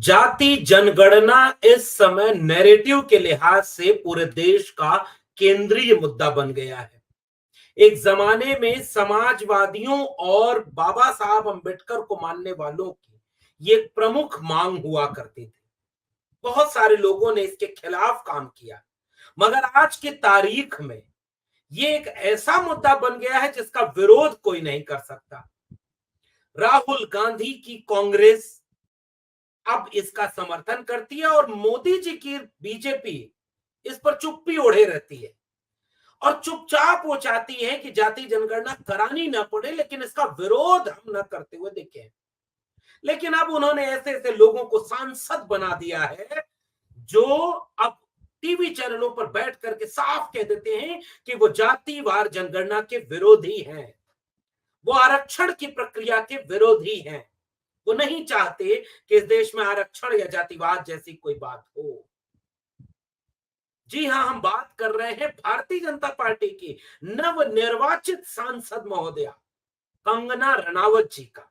जाति जनगणना इस समय नैरेटिव के लिहाज से पूरे देश का केंद्रीय मुद्दा बन गया है। एक जमाने में समाजवादियों और बाबा साहब अंबेडकर को मानने वालों की ये एक प्रमुख मांग हुआ करती थी। बहुत सारे लोगों ने इसके खिलाफ काम किया, मगर आज की तारीख में ये एक ऐसा मुद्दा बन गया है जिसका विरोध कोई नहीं कर सकता। राहुल गांधी की कांग्रेस अब इसका समर्थन करती है और मोदी जी की बीजेपी इस पर चुप्पी ओढ़े रहती है और चुपचाप वो चाहती है कि जाति जनगणना करानी ना पड़े, लेकिन इसका विरोध हम न करते हुए देखें। लेकिन अब उन्होंने ऐसे ऐसे लोगों को सांसद बना दिया है जो अब टीवी चैनलों पर बैठ करके साफ कह देते हैं कि वो जातिवार जनगणना के विरोधी हैं, वो आरक्षण की प्रक्रिया के विरोधी हैं। वो नहीं चाहते कि इस देश में आरक्षण या जातिवाद जैसी कोई बात हो। जी हां, हम बात कर रहे हैं भारतीय जनता पार्टी की नवनिर्वाचित सांसद महोदया कंगना रनावत जी का।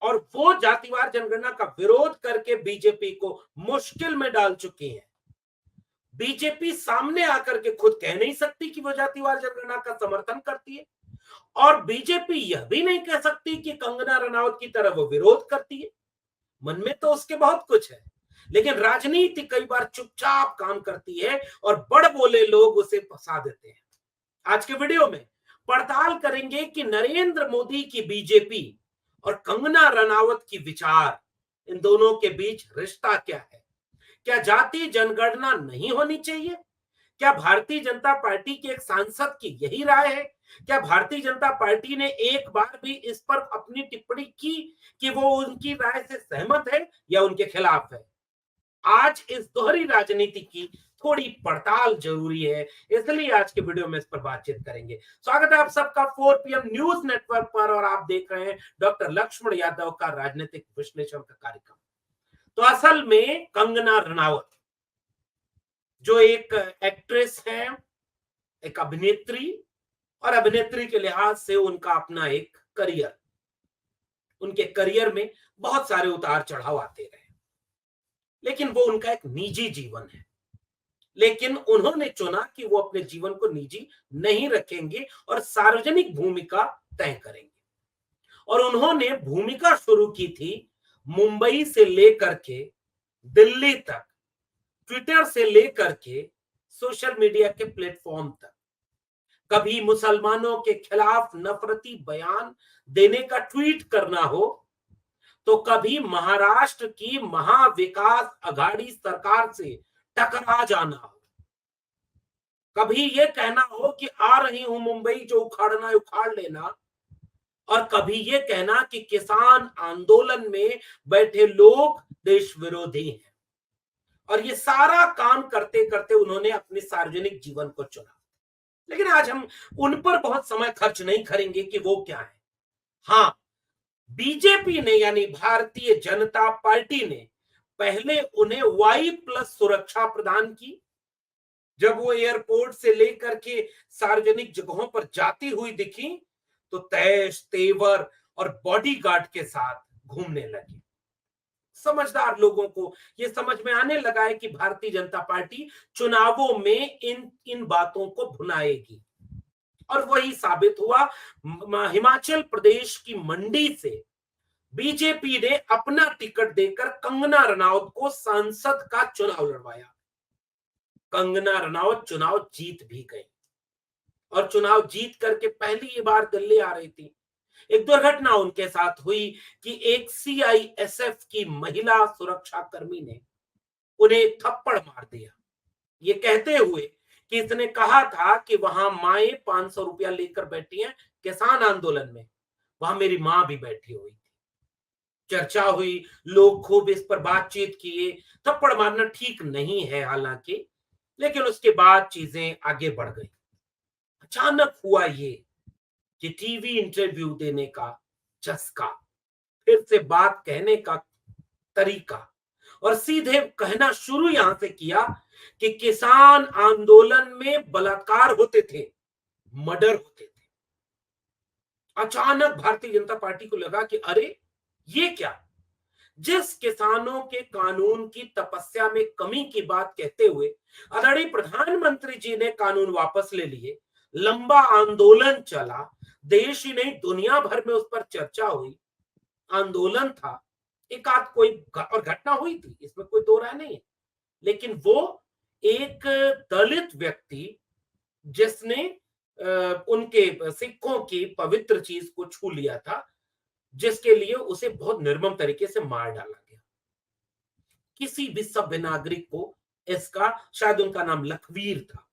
और वो जातिवार जनगणना का विरोध करके बीजेपी को मुश्किल में डाल चुकी है। बीजेपी सामने आकर के खुद कह नहीं सकती कि वो जातिवार जनगणना का समर्थन करती है, और बीजेपी यह भी नहीं कह सकती कि कंगना रनावत की तरह वो विरोध करती है। मन में तो उसके बहुत कुछ है, लेकिन राजनीति कई बार चुपचाप काम करती है और बड़ बोले लोग उसे फंसा देते हैं। आज के वीडियो में पड़ताल करेंगे कि नरेंद्र मोदी की बीजेपी और कंगना रनावत की विचार, इन दोनों के बीच रिश्ता क्या है। क्या जाति जनगणना नहीं होनी चाहिए? क्या भारतीय जनता पार्टी के एक सांसद की यही राय है? क्या भारतीय जनता पार्टी ने एक बार भी इस पर अपनी टिप्पणी की कि वो उनकी राय से सहमत है या उनके खिलाफ है? आज इस दोहरी राजनीति की थोड़ी पड़ताल जरूरी है, इसलिए आज के वीडियो में इस पर बातचीत करेंगे। स्वागत है आप सबका 4 PM न्यूज नेटवर्क पर, और आप देख रहे हैं डॉक्टर लक्ष्मण यादव का राजनीतिक विश्लेषण का कार्यक्रम। तो असल में कंगना रनावत जो एक एक्ट्रेस है, एक अभिनेत्री, और अभिनेत्री के लिहाज से उनका अपना एक करियर, उनके करियर में बहुत सारे उतार चढ़ाव आते रहे, लेकिन वो उनका एक निजी जीवन है। लेकिन उन्होंने चुना कि वो अपने जीवन को निजी नहीं रखेंगे और सार्वजनिक भूमिका तय करेंगे। और उन्होंने भूमिका शुरू की थी मुंबई से लेकर के दिल्ली तक, ट्विटर से लेकर के सोशल मीडिया के प्लेटफॉर्म तक। कभी मुसलमानों के खिलाफ नफरती बयान देने का ट्वीट करना हो, तो कभी महाराष्ट्र की महाविकास अघाड़ी सरकार से टकरा जाना हो, कभी ये कहना हो कि आ रही हूं मुंबई, जो उखाड़ना है उखाड़ लेना, और कभी ये कहना कि किसान आंदोलन में बैठे लोग देश विरोधी हैं। और ये सारा काम करते करते उन्होंने अपने सार्वजनिक जीवन को चुना। लेकिन आज हम उन पर बहुत समय खर्च नहीं करेंगे कि वो क्या है। हां, बीजेपी ने यानी भारतीय जनता पार्टी ने पहले उन्हें Y+ सुरक्षा प्रदान की। जब वो एयरपोर्ट से लेकर के सार्वजनिक जगहों पर जाती हुई दिखी, तो तैश तेवर और बॉडीगार्ड के साथ घूमने लगी। समझदार लोगों को यह समझ में आने लगा है कि भारतीय जनता पार्टी चुनावों में इन इन बातों को भुनाएगी, और वही साबित हुआ। हिमाचल प्रदेश की मंडी से बीजेपी ने अपना टिकट देकर कंगना रनावत को सांसद का चुनाव लड़वाया। कंगना रनावत चुनाव जीत भी गई, और चुनाव जीत करके पहली बार दिल्ली आ रही थी। एक दुर्घटना उनके साथ हुई कि एक CISF की महिला सुरक्षा कर्मी ने उन्हें थप्पड़ मार दिया, ये कहते हुए कि इसने कहा था कि वहां माए 500 रुपया लेकर बैठी हैं किसान आंदोलन में, वहां मेरी मां भी बैठी हुई थी। चर्चा हुई, लोग खूब इस पर बातचीत किए। थप्पड़ मारना ठीक नहीं है हालांकि, लेकिन उसके बाद चीजें आगे बढ़ गई। अचानक हुआ ये कि टीवी इंटरव्यू देने का चस्का, फिर से बात कहने का तरीका, और सीधे कहना शुरू यहां से किया कि किसान आंदोलन में बलात्कार होते थे, मर्डर होते थे। अचानक भारतीय जनता पार्टी को लगा कि अरे ये क्या, जिस किसानों के कानून की तपस्या में कमी की बात कहते हुए आदरणीय प्रधानमंत्री जी ने कानून वापस ले लिए, लंबा आंदोलन चला, देश ही नहीं दुनिया भर में उस पर चर्चा हुई, आंदोलन था, एक आध कोई और घटना हुई थी, इसमें कोई दो राय नहीं है, लेकिन वो एक दलित व्यक्ति जिसने उनके सिखों की पवित्र चीज को छू लिया था, जिसके लिए उसे बहुत निर्मम तरीके से मार डाला गया। किसी भी सभ्य नागरिक को इसका, शायद उनका नाम लखवीर था,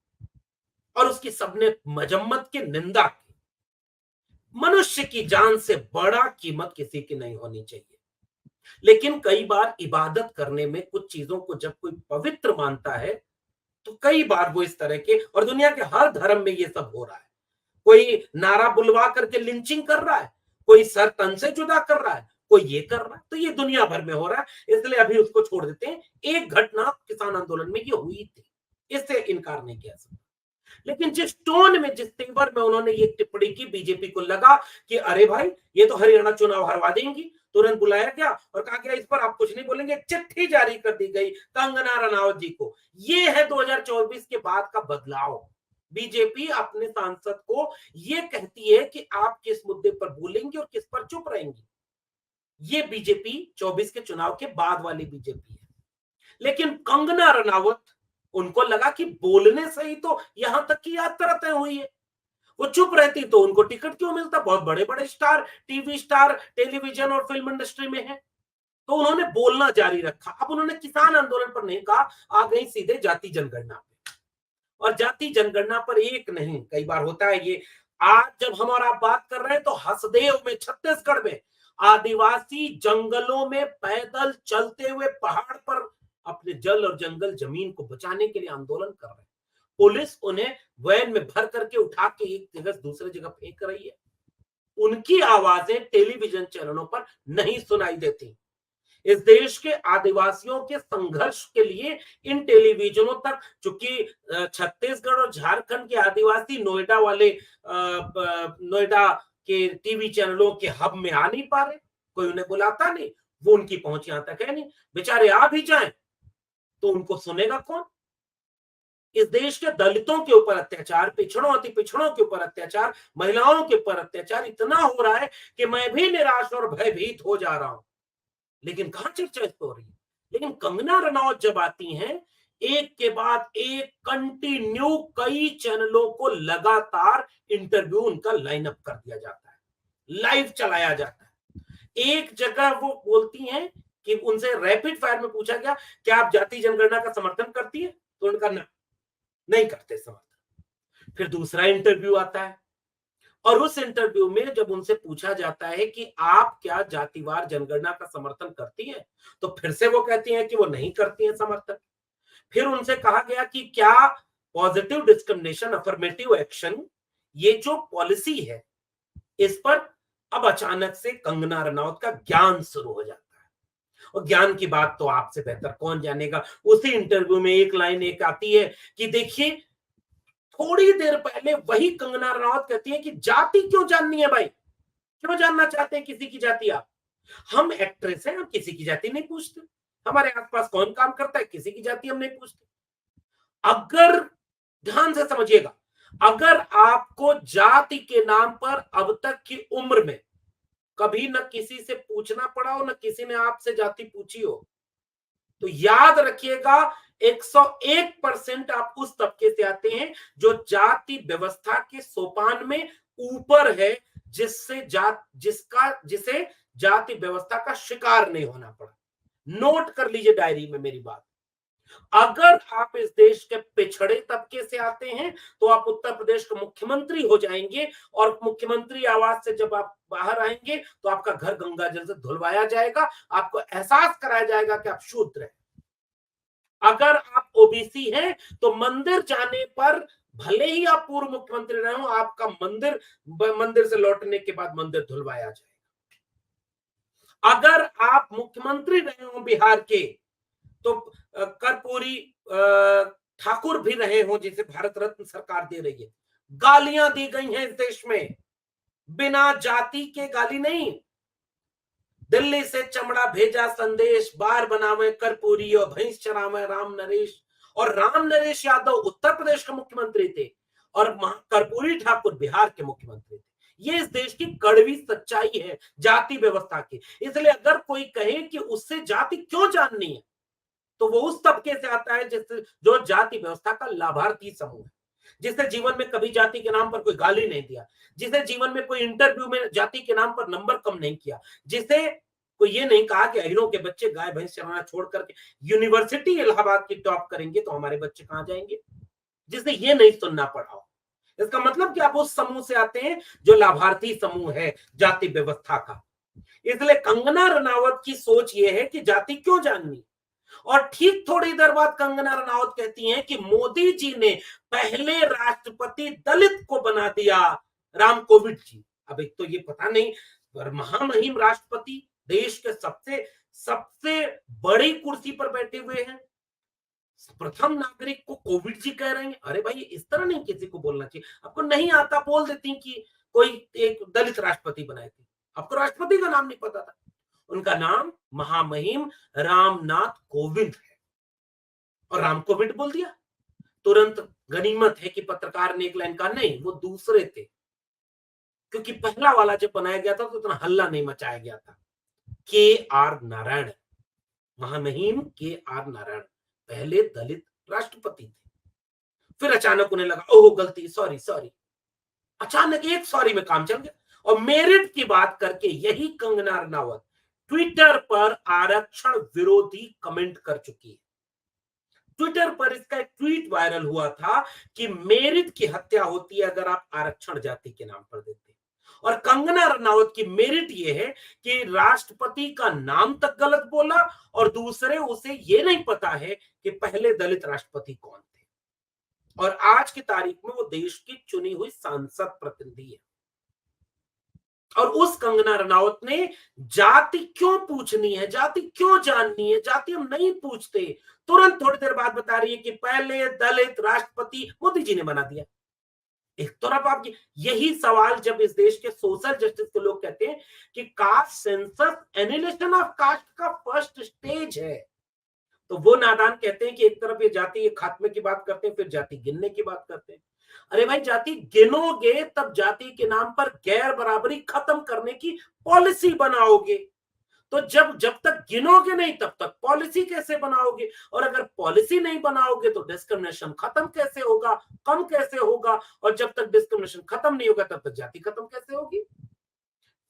और उसकी सबने मजम्मत की निंदा की। मनुष्य की जान से बड़ा कीमत किसी की नहीं होनी चाहिए, लेकिन कई बार इबादत करने में कुछ चीजों को जब कोई पवित्र मानता है तो कई बार वो इस तरह के, और दुनिया के हर धर्म में ये सब हो रहा है। कोई नारा बुलवा करके लिंचिंग कर रहा है, कोई सर तन से जुदा कर रहा है, कोई ये कर रहा है, तो ये दुनिया भर में हो रहा है, इसलिए अभी उसको छोड़ देते हैं। एक घटना किसान आंदोलन में ये हुई थी, इससे इनकार नहीं किया सकता, लेकिन जिस टोन में, जिस तेवर में उन्होंने ये टिप्पणी की, बीजेपी को लगा कि अरे भाई ये तो हरियाणा चुनाव हरवा देंगी, तुरंत बुलाया गया और कहा गया इस पर आप कुछ नहीं बोलेंगे। चिट्ठी जारी कर दी गई कंगना रनावत जी को। ये है 2024 के बाद का बदलाव। बीजेपी अपने सांसद को ये कहती है कि आप किस मुद्दे पर बोलेंगे और किस पर चुप रहेंगे। ये बीजेपी 24 के चुनाव के बाद वाली बीजेपी है। लेकिन कंगना रनावत, उनको लगा कि बोलने से ही तो यहां तक की यात्रा तय हुई है, वो चुप रहती तो उनको टिकट क्यों मिलता, बहुत बड़े बड़े स्टार, टीवी स्टार, टेलीविजन और फिल्म इंडस्ट्री में है। तो उन्होंने बोलना जारी रखा। अब उन्होंने किसान आंदोलन पर नहीं कहा, आ गई सीधे जाति जनगणना पे। और जाति जनगणना पर एक नहीं, कई बार होता है ये। आज जब हम और आप बात कर रहे हैं तो हसदेव में, छत्तीसगढ़ में आदिवासी जंगलों में पैदल चलते हुए पहाड़ पर अपने जल और जंगल जमीन को बचाने के लिए आंदोलन कर रहे हैं। पुलिस उन्हें वैन में भर करके उठा के एक जगह से दूसरे जगह फेंक रही है। उनकी आवाजें टेलीविजन चैनलों पर नहीं सुनाई देती। इस देश के आदिवासियों के संघर्ष के लिए इन टेलीविजनों तक, चूंकि छत्तीसगढ़ और झारखंड के आदिवासी नोएडा वाले, नोएडा के टीवी चैनलों के हब में आ नहीं पा रहे, कोई उन्हें बुलाता नहीं, वो उनकी पहुंच यहां तक है नहीं। बेचारे आ भी जाएं तो उनको सुनेगा कौन। इस देश के दलितों के ऊपर अत्याचार, पिछड़ों, अति पिछड़ों के ऊपर अत्याचार, महिलाओं के ऊपर अत्याचार इतना हो रहा है कि मैं भी निराश और भयभीत हो जा रहा हूं। लेकिन कहां चर्चा इस पर हो रही है। लेकिन कंगना रनौत जब आती हैं, एक के बाद एक कंटिन्यू कई चैनलों को लगातार इंटरव्यू उनका लाइनअप कर दिया जाता है, लाइव चलाया जाता है। एक जगह वो बोलती हैं कि उनसे रैपिड फायर में पूछा गया क्या आप जाति जनगणना का समर्थन करती है, तो उनका नहीं करते समर्थन। फिर दूसरा इंटरव्यू आता है और उस इंटरव्यू में जब उनसे पूछा जाता है कि आप क्या जातिवार जनगणना का समर्थन करती हैं, तो फिर से वो कहती हैं कि वो नहीं करती हैं समर्थन। फिर उनसे कहा गया कि क्या पॉजिटिव डिस्क्रिमिनेशन, अफर्मेटिव एक्शन, ये जो पॉलिसी है, इस पर अब अचानक से कंगना रनौत का ज्ञान शुरू हो जाता है। और ज्ञान की बात तो आपसे बेहतर कौन जानेगा। उसी इंटरव्यू में एक लाइन एक आती है कि देखिए, थोड़ी देर पहले वही कंगना रनौत कहती है कि जाति क्यों जाननी है भाई, क्यों जानना चाहते हैं किसी की जाति आप? हम एक्ट्रेस हैं, हम किसी की जाति नहीं पूछते। हमारे आसपास कौन काम करता है, किसी की जाति हम नहीं पूछते। अगर, ध्यान से समझिएगा, अगर आपको जाति के नाम पर अब तक की उम्र में कभी न किसी से पूछना पड़ा हो, न किसी ने आपसे जाति पूछी हो, तो याद रखिएगा 101% आप उस तबके से आते हैं जो जाति व्यवस्था के सोपान में ऊपर है, जिसे जाति व्यवस्था का शिकार नहीं होना पड़ा। नोट कर लीजिए डायरी में मेरी बात। अगर आप इस देश के पिछड़े तबके से आते हैं तो आप उत्तर प्रदेश के मुख्यमंत्री हो जाएंगे, और मुख्यमंत्री आवास से जब आप बाहर आएंगे तो आपका घर गंगा जल से धुलवाया जाएगा, आपको एहसास कराया जाएगा कि आप शूद्र हैं। अगर आप ओबीसी हैं तो मंदिर जाने पर, भले ही आप पूर्व मुख्यमंत्री रहे हो, आपका मंदिर से लौटने के बाद मंदिर धुलवाया जाएगा। अगर आप मुख्यमंत्री रहे हो बिहार के, तो कर्पूरी ठाकुर भी रहे हो, जिसे भारत रत्न सरकार दे रही है। गालियां दी गई हैं इस देश में, बिना जाति के गाली नहीं। दिल्ली से चमड़ा भेजा संदेश, बार बनावे कर्पूरी और भैंस चरावे राम नरेश। और राम नरेश यादव उत्तर प्रदेश के मुख्यमंत्री थे और कर्पूरी ठाकुर बिहार के मुख्यमंत्री थे। ये इस देश की कड़वी सच्चाई है जाति व्यवस्था की। इसलिए अगर कोई कहे कि उससे जाति क्यों जाननी है, तो वो उस तबके से आता है जिससे जो जाति व्यवस्था का लाभार्थी समूह है, जिसे जीवन में कभी जाति के नाम पर कोई गाली नहीं दिया, जिसे जीवन में कोई इंटरव्यू में जाति के नाम पर नंबर कम नहीं किया, जिसे कोई ये नहीं कहा कि अहिरों के बच्चे गाय भैंस चराना छोड़ करके यूनिवर्सिटी इलाहाबाद की टॉप करेंगे तो हमारे बच्चे कहां जाएंगे, जिसे ये नहीं सुनना पड़ा हो। इसका मतलब कि आप उस समूह से आते हैं जो लाभार्थी समूह है जाति व्यवस्था का। इसलिए कंगना रनावत की सोच यह है कि जाति क्यों जाननी। और ठीक थोड़ी देर बाद कंगना रनावत कहती हैं कि मोदी जी ने पहले राष्ट्रपति दलित को बना दिया, राम कोविंद जी। अब एक तो ये पता नहीं, महामहिम राष्ट्रपति देश के सबसे सबसे बड़ी कुर्सी पर बैठे हुए हैं, प्रथम नागरिक को कोविड जी कह रहे हैं। अरे भाई इस तरह नहीं किसी को बोलना चाहिए। आपको नहीं आता बोल देती कि कोई एक दलित राष्ट्रपति बनाए थे, आपको राष्ट्रपति का नाम नहीं पता था। उनका नाम महामहिम रामनाथ कोविंद है और राम कोविंद बोल दिया। तुरंत गनीमत है कि पत्रकार ने एक लाइन कहा नहीं वो दूसरे थे, क्योंकि पहला वाला जब बनाया गया था तो इतना हल्ला नहीं मचाया गया था। के आर नारायण, महामहिम के आर नारायण पहले दलित राष्ट्रपति थे। फिर अचानक उन्हें लगा ओह गलती, सॉरी सॉरी, अचानक एक सॉरी में काम चल गया और मेरिट की बात करके यही कंगना रनावत ट्विटर पर आरक्षण विरोधी कमेंट कर चुकी है। ट्विटर पर इसका एक ट्वीट वायरल हुआ था कि मेरिट की हत्या होती है अगर आप आरक्षण जाति के नाम पर देते हैं। और कंगना रनावत की मेरिट ये है कि राष्ट्रपति का नाम तक गलत बोला और दूसरे उसे ये नहीं पता है कि पहले दलित राष्ट्रपति कौन थे। और आज की तारीख में वो देश की चुनी हुई सांसद प्रतिनिधि है। और उस कंगना रनावत ने जाति क्यों पूछनी है, जाति क्यों जाननी है, जाति हम नहीं पूछते, तुरंत थोड़ी देर बाद बता रही है कि पहले दलित राष्ट्रपति मोदी जी ने बना दिया। एक तरफ आप यही सवाल जब इस देश के सोशल जस्टिस के लोग कहते हैं कि caste census annihilation of caste का फर्स्ट स्टेज है, तो वो नादान कहते हैं कि एक तरफ ये जाति खात्मे की बात करते हैं, फिर जाति गिनने की बात करते हैं। अरे भाई जाति गिनोगे तब जाति के नाम पर गैर बराबरी खत्म करने की पॉलिसी बनाओगे। तो जब तक गिनोगे नहीं तब तक पॉलिसी कैसे बनाओगे, और अगर पॉलिसी नहीं बनाओगे तो डिस्क्रिमिनेशन खत्म कैसे होगा, कम कैसे होगा, और जब तक डिस्क्रिमिनेशन खत्म नहीं होगा तब तक जाति खत्म कैसे होगी।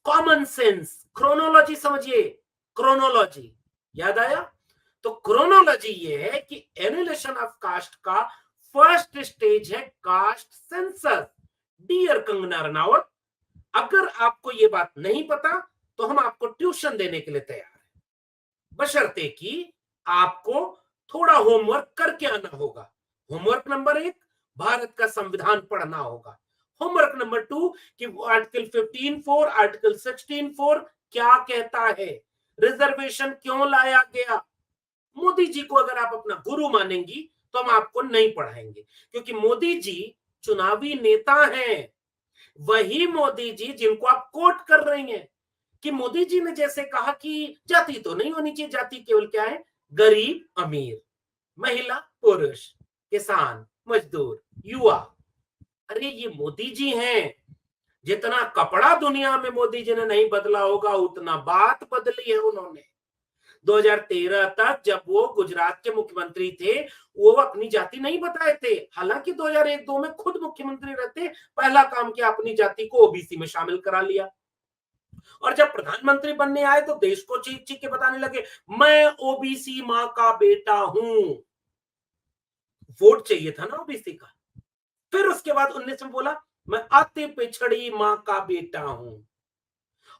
कॉमन सेंस, क्रोनोलॉजी समझिए, क्रोनोलॉजी याद आया। तो क्रोनोलॉजी ये है कि एनिलेशन ऑफ कास्ट का फर्स्ट स्टेज है caste census. Dear Kangana Ranaut, अगर आपको ये बात नहीं पता तो हम आपको ट्यूशन देने के लिए तैयार हैं, बशर्ते कि आपको थोड़ा होमवर्क करके आना होगा। होमवर्क नंबर 1 भारत का संविधान पढ़ना होगा। होमवर्क नंबर 2 कि आर्टिकल 15(4) आर्टिकल 16(4) क्या कहता है, रिजर्वेशन क्यों लाया गया। मोदी जी को अगर आप अपना गुरु मानेंगी तो हम आपको नहीं पढ़ाएंगे, क्योंकि मोदी जी चुनावी नेता हैं। वही मोदी जी जिनको आप कोट कर रही हैं कि मोदी जी ने जैसे कहा कि जाति तो नहीं होनी चाहिए, जाति केवल क्या है, गरीब अमीर, महिला पुरुष, किसान मजदूर युवा। अरे ये मोदी जी हैं। जितना कपड़ा दुनिया में मोदी जी ने नहीं बदला होगा उतना बात बदली है उन्होंने। 2013 तक जब वो गुजरात के मुख्यमंत्री थे वो अपनी जाति नहीं बताए थे, हालांकि 2001-2 में खुद मुख्यमंत्री रहते, पहला काम किया अपनी जाति को ओबीसी में शामिल करा लिया। और जब प्रधानमंत्री बनने आए तो देश को चीख चीख के बताने लगे मैं ओबीसी मां का बेटा हूं। वोट चाहिए था ना ओबीसी का। फिर उसके बाद 19 में बोला मैं अति पिछड़ी मां का बेटा हूं।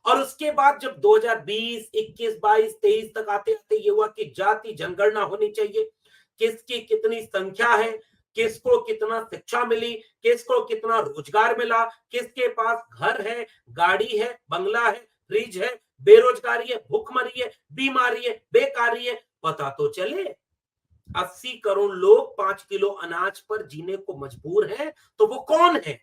और उसके बाद जब 2020, 21, 22, 23 तक आते आते ये हुआ कि जाति जनगणना होनी चाहिए, किसकी कितनी संख्या है, किसको कितना शिक्षा मिली, किसको कितना रोजगार मिला, किसके पास घर है, गाड़ी है, बंगला है, फ्रिज है, बेरोजगारी है, भूखमरी है, बीमारी है, बेकारी है, पता तो चले। 80 करोड़ लोग 5 किलो अनाज पर जीने को मजबूर हैं, तो वो कौन है।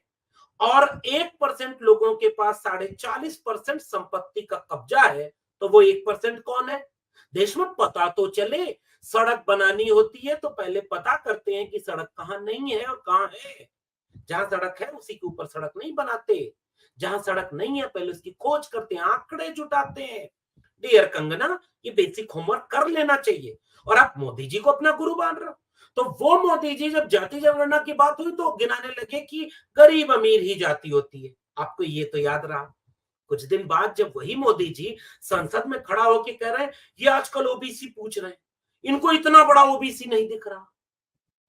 और 1% लोगों के पास 40.5% संपत्ति का कब्जा है, तो वो 1% कौन है? देश में पता तो चले। सड़क बनानी होती है तो पहले पता करते हैं कि सड़क कहाँ नहीं है और कहाँ है। जहां सड़क है उसी के ऊपर सड़क नहीं बनाते। जहां सड़क नहीं है पहले उसकी खोज करते हैं, आंकड़े जुटाते हैं। डियर कंगना, ये बेसिक होमवर्क कर लेना चाहिए। और आप मोदी जी को अपना गुरु मान रहे हो। तो वो मोदी जी जब जाति जनगणना की बात हुई तो गिनाने लगे कि गरीब अमीर ही जाति होती है। आपको ये तो याद रहा। कुछ दिन बाद जब वही मोदी जी संसद में खड़ा होकर कह रहे हैं ये आजकल ओबीसी पूछ रहे हैं, इनको इतना बड़ा ओबीसी नहीं दिख रहा।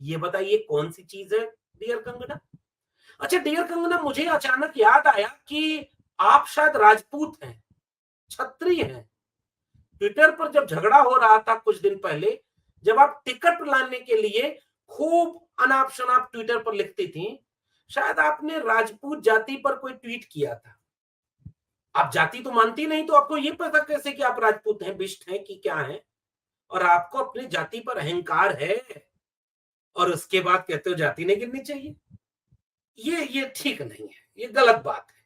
ये बताइए कौन सी चीज है डियर कंगना? अच्छा डियर कंगना, मुझे अचानक याद आया कि आप शायद राजपूत हैं, क्षत्रिय हैं। ट्विटर पर जब झगड़ा हो रहा था कुछ दिन पहले, जब आप टिकट लाने के लिए खूब अनाप शनाप ट्विटर पर लिखती थी, शायद आपने राजपूत जाति पर कोई ट्वीट किया था। आप जाति तो मानती नहीं, तो आपको ये पता कैसे कि आप राजपूत हैं, बिष्ट हैं कि क्या हैं? और आपको अपनी जाति पर अहंकार है और उसके बाद कहते हो जाति नहीं गिननी चाहिए। ये ठीक नहीं है, ये गलत बात है।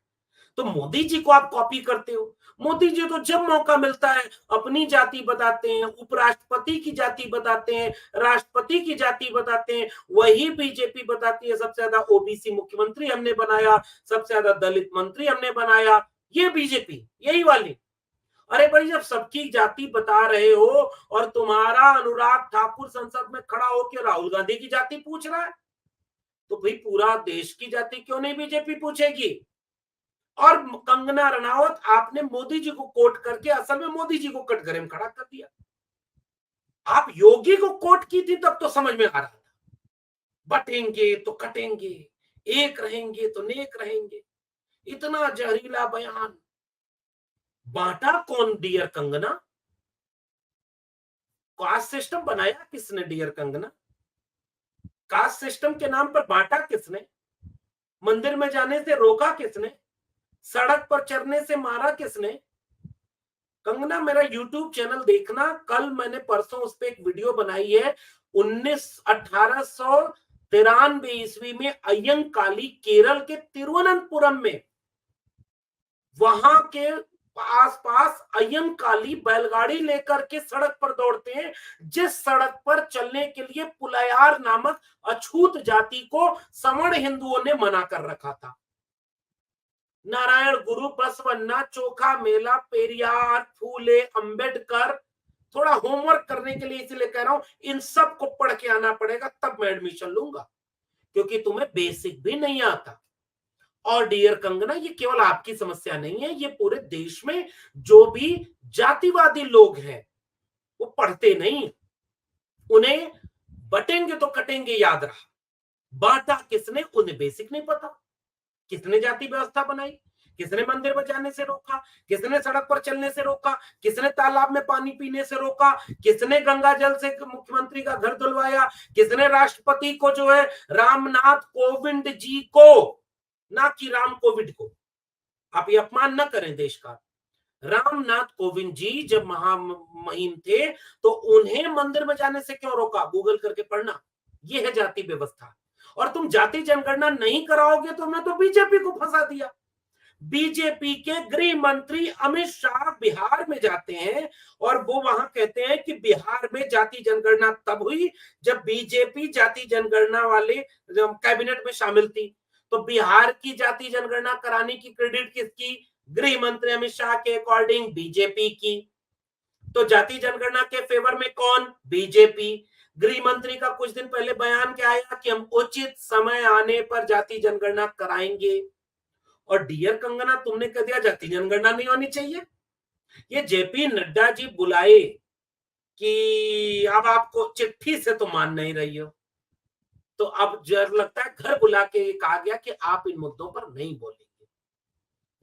तो मोदी जी को आप कॉपी करते हो। मोदी जी तो जब मौका मिलता है अपनी जाति बताते हैं, उपराष्ट्रपति की जाति बताते हैं, राष्ट्रपति की जाति बताते हैं। वही बीजेपी बताती है सबसे ज्यादा ओबीसी मुख्यमंत्री हमने बनाया, सबसे ज्यादा दलित मंत्री हमने बनाया। ये बीजेपी यही वाली। अरे भाई, जब सबकी जाति बता रहे हो और तुम्हारा अनुराग ठाकुर संसद में खड़ा होकर राहुल गांधी की जाति पूछ रहा है, तो भाई पूरा देश की जाति क्यों नहीं बीजेपी पूछेगी? और कंगना रनावत, आपने मोदी जी को कोट करके असल में मोदी जी को कटघरे में खड़ा कर दिया। आप योगी को कोट की थी तब तो समझ में आ रहा था, बटेंगे तो कटेंगे, एक रहेंगे तो नेक रहेंगे। इतना जहरीला बयान। बांटा कौन डियर कंगना? कास्ट सिस्टम बनाया किसने डियर कंगना? कास्ट सिस्टम के नाम पर बांटा किसने? मंदिर में जाने से रोका किसने? सड़क पर चढ़ने से मारा किसने? कंगना, मेरा यूट्यूब चैनल देखना, कल मैंने परसों उस पर एक वीडियो बनाई है। 1893 ईस्वी में अय्यंकाली केरल के तिरुवनंतपुरम में, वहां के आसपास अय्यंकाली बैलगाड़ी लेकर के सड़क पर दौड़ते हैं, जिस सड़क पर चलने के लिए पुलायार नामक अछूत जाति को सवर्ण हिंदुओं ने मना कर रखा था। नारायण गुरु, बसवन्ना, चोखा मेला, पेरियार, फूले, अंबेडकर। थोड़ा होमवर्क करने के लिए इसलिए कह रहा हूं, इन सब को पढ़ के आना पड़ेगा, तब मैं एडमिशन लूंगा, क्योंकि तुम्हें बेसिक भी नहीं आता। और डियर कंगना, ये केवल आपकी समस्या नहीं है, ये पूरे देश में जो भी जातिवादी लोग हैं वो पढ़ते नहीं। उन्हें बटेंगे तो कटेंगे याद रहा। बांटा किसने? उन्हें बेसिक नहीं पता। किसने जाति व्यवस्था बनाई? किसने मंदिर में जाने से रोका? किसने सड़क पर चलने से रोका? किसने तालाब में पानी पीने से रोका? किसने गंगा जल से मुख्यमंत्री का घर धुलवाया? किसने राष्ट्रपति को जो है रामनाथ कोविंद जी को, ना कि राम कोविंद को, आप ये अपमान न करें देश का। रामनाथ कोविंद जी जब महामहिम थे तो उन्हें मंदिर में जाने से क्यों रोका? गूगल करके पढ़ना। ये है जाति व्यवस्था। और तुम जाति जनगणना नहीं कराओगे तो मैं तो बीजेपी को फंसा दिया। बीजेपी के गृह मंत्री अमित शाह बिहार में जाते हैं और वो वहां कहते हैं कि बिहार में जाति जनगणना तब हुई जब बीजेपी जाति जनगणना वाले कैबिनेट में शामिल थी। तो बिहार की जाति जनगणना कराने की क्रेडिट किसकी? गृह मंत्री अमित शाह के अकॉर्डिंग बीजेपी की। तो जाति जनगणना के फेवर में कौन? बीजेपी। गृह मंत्री का कुछ दिन पहले बयान क्या आया कि हम उचित समय आने पर जाति जनगणना कराएंगे। और डियर कंगना, तुमने कह दिया जाति जनगणना नहीं होनी चाहिए। ये जेपी नड्डा जी बुलाए कि अब आपको चिट्ठी से तो मान नहीं रही हो, तो अब जर लगता है घर बुला के कहा गया कि आप इन मुद्दों पर नहीं बोलेंगे।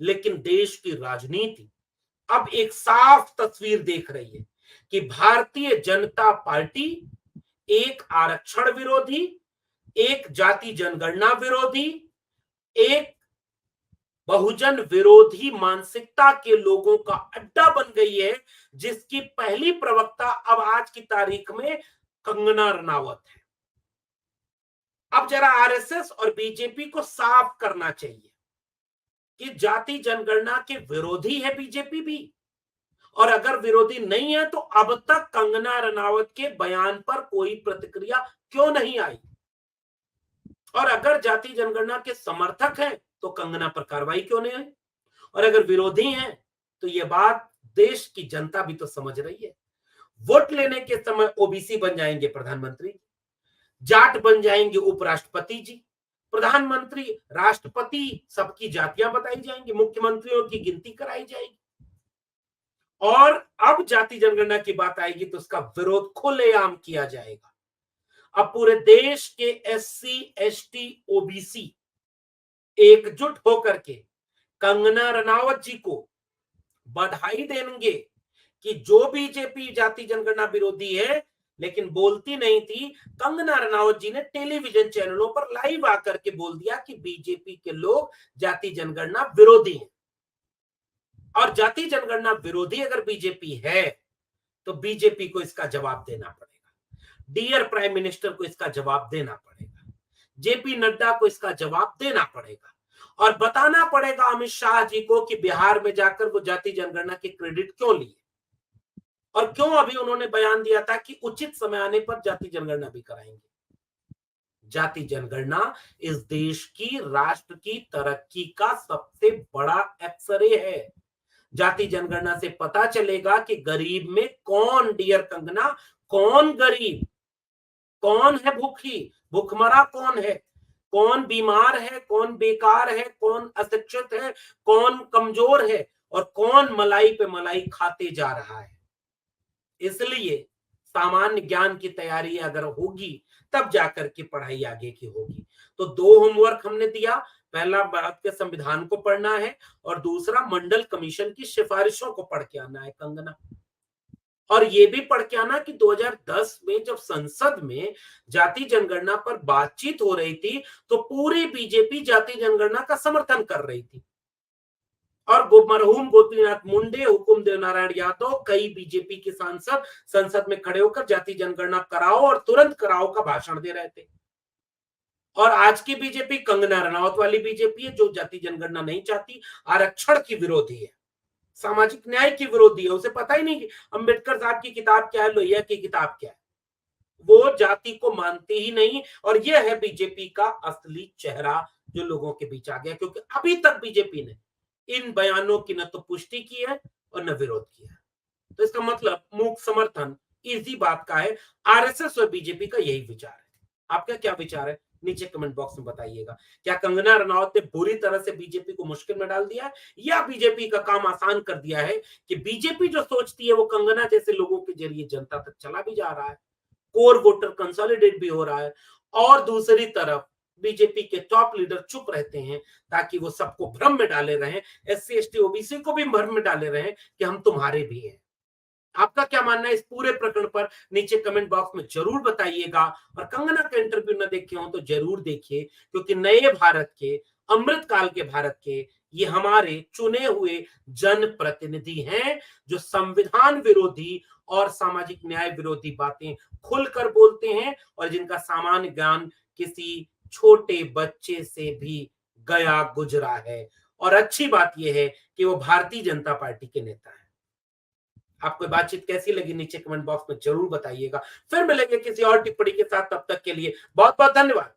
लेकिन देश की राजनीति अब एक साफ तस्वीर देख रही है कि भारतीय जनता पार्टी एक आरक्षण विरोधी, एक जाति जनगणना विरोधी, एक बहुजन विरोधी मानसिकता के लोगों का अड्डा बन गई है, जिसकी पहली प्रवक्ता अब आज की तारीख में कंगना रनावत है। अब जरा आरएसएस और बीजेपी को साफ करना चाहिए कि जाति जनगणना के विरोधी है बीजेपी भी, और अगर विरोधी नहीं है तो अब तक कंगना रनावत के बयान पर कोई प्रतिक्रिया क्यों नहीं आई? और अगर जाति जनगणना के समर्थक हैं तो कंगना पर कार्रवाई क्यों नहीं हुई? और अगर विरोधी हैं तो यह बात देश की जनता भी तो समझ रही है। वोट लेने के समय ओबीसी बन जाएंगे प्रधानमंत्री, जाट बन जाएंगे उपराष्ट्रपति जी, प्रधानमंत्री, राष्ट्रपति, सबकी जातियां बताई जाएंगी, मुख्यमंत्रियों की गिनती कराई जाएगी। और अब जाति जनगणना की बात आएगी तो उसका विरोध खुलेआम किया जाएगा। अब पूरे देश के एससी, एसटी, ओबीसी एकजुट होकर के कंगना रनावत जी को बधाई देंगे कि जो बीजेपी जाति जनगणना विरोधी है लेकिन बोलती नहीं थी, कंगना रनावत जी ने टेलीविजन चैनलों पर लाइव आकर के बोल दिया कि बीजेपी के लोग जाति जनगणना विरोधी हैं। और जाति जनगणना विरोधी अगर बीजेपी है तो बीजेपी को इसका जवाब देना पड़ेगा, डियर प्राइम मिनिस्टर को इसका जवाब देना पड़ेगा, जेपी नड्डा को इसका जवाब देना पड़ेगा और बताना पड़ेगा अमित शाह जी को कि बिहार में जाकर वो जाति जनगणना के क्रेडिट क्यों लिए और क्यों अभी उन्होंने बयान दिया था कि उचित समय आने पर जाति जनगणना भी कराएंगे। जाति जनगणना इस देश की, राष्ट्र की तरक्की का सबसे बड़ा एक्सरे है। जाति जनगणना से पता चलेगा कि गरीब में कौन, डियर कंगना, कौन गरीब, कौन है भूखी, भूखमरा कौन है, कौन बीमार है, कौन बेकार है, कौन अशिक्षित है, कौन कमजोर है और कौन मलाई पे मलाई खाते जा रहा है। इसलिए सामान्य ज्ञान की तैयारी अगर होगी तब जाकर के पढ़ाई आगे की होगी। तो दो होमवर्क हमने दिया, पहला भारत के संविधान को पढ़ना है और दूसरा मंडल कमीशन की सिफारिशों को पढ़ के आना है कंगना। और ये भी पढ़ के आना कि 2010 में जब संसद में जाति जनगणना पर बातचीत हो रही थी तो पूरी बीजेपी जाति जनगणना का समर्थन कर रही थी और मरहूम गोपीनाथ मुंडे, हुकुम देव नारायण यादव, कई बीजेपी के सांसद संसद में खड़े होकर जाति जनगणना कराओ और तुरंत कराओ का भाषण दे रहे थे। और आज की बीजेपी कंगना रनावत वाली बीजेपी है जो जाति जनगणना नहीं चाहती, आरक्षण की विरोधी है, सामाजिक न्याय की विरोधी है। उसे पता ही नहीं कि अंबेडकर साहब की किताब क्या है, लोहिया की किताब क्या है। वो जाति को मानते ही नहीं और यह है बीजेपी का असली चेहरा जो लोगों के बीच आ गया, क्योंकि अभी तक बीजेपी ने इन बयानों की न तो पुष्टि की है और न विरोध किया है। तो इसका मतलब मूक समर्थन इसी बात का है। आरएसएस और बीजेपी का यही विचार है। आपका क्या विचार है नीचे कमेंट बॉक्स में बताइएगा। क्या कंगना रनावत ने बुरी तरह से बीजेपी को मुश्किल में डाल दिया है या बीजेपी का काम आसान कर दिया है कि बीजेपी जो सोचती है वो कंगना जैसे लोगों के जरिए जनता तक चला भी जा रहा है, कोर वोटर कंसोलिडेट भी हो रहा है और दूसरी तरफ बीजेपी के टॉप लीडर चुप रहते हैं ताकि वो सबको भ्रम में डाले रहें, एससी, एसटी, ओबीसी को भी भ्रम में डाले रहें कि हम तुम्हारे भी हैं। आपका क्या मानना है इस पूरे प्रकरण पर नीचे कमेंट बॉक्स में जरूर बताइएगा और कंगना का इंटरव्यू न देखे हो तो जरूर देखिए, क्योंकि नए भारत के, अमृत काल के भारत के ये हमारे चुने हुए जनप्रतिनिधि हैं जो संविधान विरोधी और सामाजिक न्याय विरोधी बातें खुलकर बोलते हैं और जिनका सामान्य ज्ञान किसी छोटे बच्चे से भी गया गुजरा है। और अच्छी बात यह है कि वो भारतीय जनता पार्टी के नेता है। आपको बातचीत कैसी लगी नीचे कमेंट बॉक्स में जरूर बताइएगा। फिर मिलेंगे किसी और टिप्पणी के साथ, तब तक के लिए बहुत बहुत धन्यवाद।